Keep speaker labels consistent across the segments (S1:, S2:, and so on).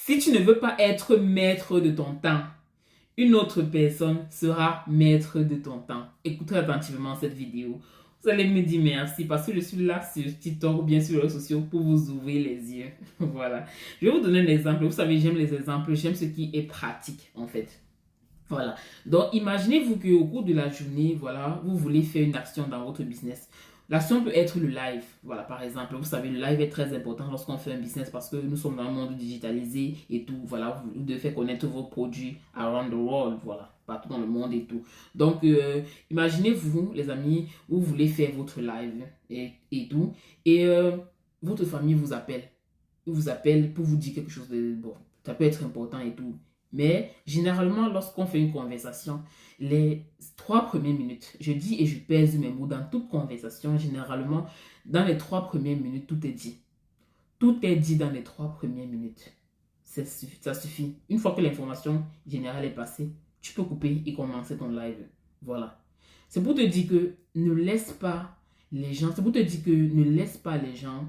S1: Si tu ne veux pas être maître de ton temps, une autre personne sera maître de ton temps. Écoutez attentivement cette vidéo. Vous allez me dire merci parce que je suis là sur TikTok ou bien sur les réseaux sociaux pour vous ouvrir les yeux. Voilà. Je vais vous donner un exemple. Vous savez, j'aime les exemples. J'aime ce qui est pratique en fait. Voilà. Donc, imaginez-vous qu'au cours de la journée, voilà, vous voulez faire une action dans votre business. L'action peut être le live. Voilà, par exemple, vous savez, le live est très important lorsqu'on fait un business parce que nous sommes dans un monde digitalisé et tout. Voilà, vous devez faire connaître vos produits around the world. Voilà, partout dans le monde et tout. Donc, imaginez-vous, les amis, vous voulez faire votre live et tout. Et votre famille vous appelle. Vous appelle pour vous dire quelque chose de bon. Ça peut être important et tout. Mais généralement, lorsqu'on fait une conversation, les 3 premières minutes, je dis et je pèse mes mots dans toute conversation, généralement, dans les 3 premières minutes, tout est dit. Tout est dit dans les 3 premières minutes. Ça suffit. Une fois que l'information générale est passée, tu peux couper et commencer ton live. Voilà. C'est pour te dire que ne laisse pas les gens, c'est pour te dire que ne laisse pas les gens,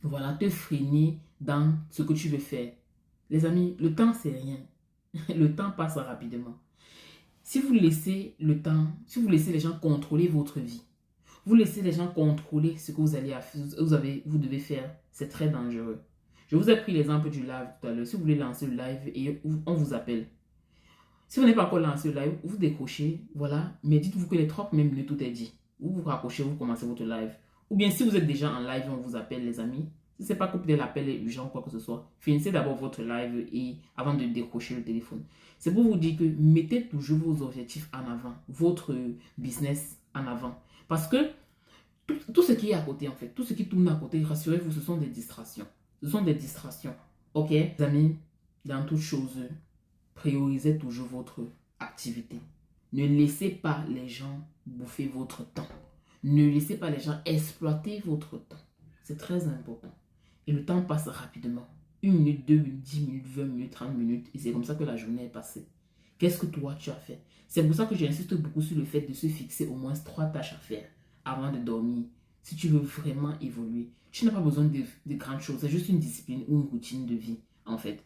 S1: voilà, te freiner dans ce que tu veux faire. Les amis, le temps, c'est rien. Le temps passe rapidement. Si vous laissez le temps, si vous laissez les gens contrôler votre vie, vous laissez les gens contrôler ce que vous devez faire, c'est très dangereux. Je vous ai pris l'exemple du live tout à l'heure. Si vous voulez lancer le live et on vous appelle, si vous n'avez pas encore lancé le live, vous décrochez, voilà, mais dites-vous que les 3 premières minutes, tout est dit. Vous vous raccrochez, vous commencez votre live. Ou bien si vous êtes déjà en live et on vous appelle, les amis, si ce n'est pas que peut-être l'appel est urgent ou quoi que ce soit, finissez d'abord votre live et avant de décrocher le téléphone. C'est pour vous dire que mettez toujours vos objectifs en avant, votre business en avant. Parce que tout ce qui est à côté, en fait, tout ce qui tourne à côté, rassurez-vous, ce sont des distractions. Ce sont des distractions. Ok, les amis, dans toute chose, priorisez toujours votre activité. Ne laissez pas les gens bouffer votre temps. Ne laissez pas les gens exploiter votre temps. C'est très important. Et le temps passe rapidement. 1 minute, 2 minutes, 10 minutes, 20 minutes, 30 minutes. Et c'est comme ça que la journée est passée. Qu'est-ce que toi tu as fait? C'est pour ça que j'insiste beaucoup sur le fait de se fixer au moins 3 tâches à faire avant de dormir. Si tu veux vraiment évoluer, tu n'as pas besoin de grandes choses. C'est juste une discipline ou une routine de vie, en fait.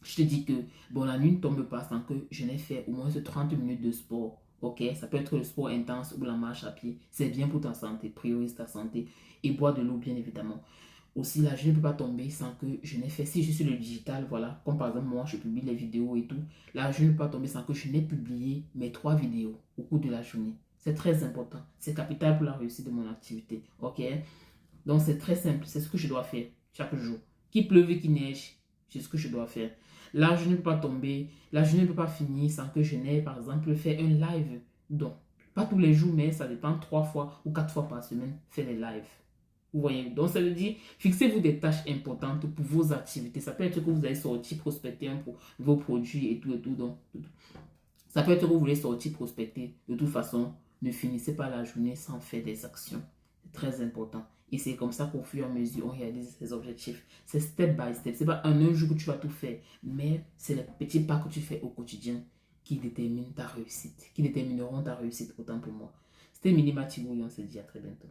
S1: Je te dis que bon, la nuit ne tombe pas sans que je n'ai fait au moins 30 minutes de sport. Ok, ça peut être le sport intense ou la marche à pied. C'est bien pour ta santé, priorise ta santé et bois de l'eau bien évidemment. Aussi, là, je ne peux pas tomber sans que je n'ai fait, si je suis le digital, voilà, comme par exemple moi, je publie les vidéos et tout. Là, je ne peux pas tomber sans que je n'ai publié mes 3 vidéos au cours de la journée. C'est très important. C'est capital pour la réussite de mon activité. Ok, donc c'est très simple. C'est ce que je dois faire chaque jour. Qu'il pleuve, qu'il neige, c'est ce que je dois faire. Là, je ne peux pas tomber. Là, je ne peux pas finir sans que je n'ai, par exemple, fait un live. Donc, pas tous les jours, mais ça dépend 3 fois ou 4 fois par semaine, faire les lives. Vous voyez, donc ça veut dire, fixez-vous des tâches importantes pour vos activités. Ça peut être que vous allez sortir prospecter pour vos produits et tout et tout. Donc, ça peut être que vous voulez sortir prospecter. De toute façon, ne finissez pas la journée sans faire des actions. C'est très important. Et c'est comme ça qu'au fur et à mesure, on réalise ses objectifs. C'est step by step. C'est pas un jour que tu vas tout faire, mais c'est les petits pas que tu fais au quotidien qui déterminent ta réussite, qui détermineront ta réussite autant pour moi. C'était Minima Thibaut et on se dit à très bientôt.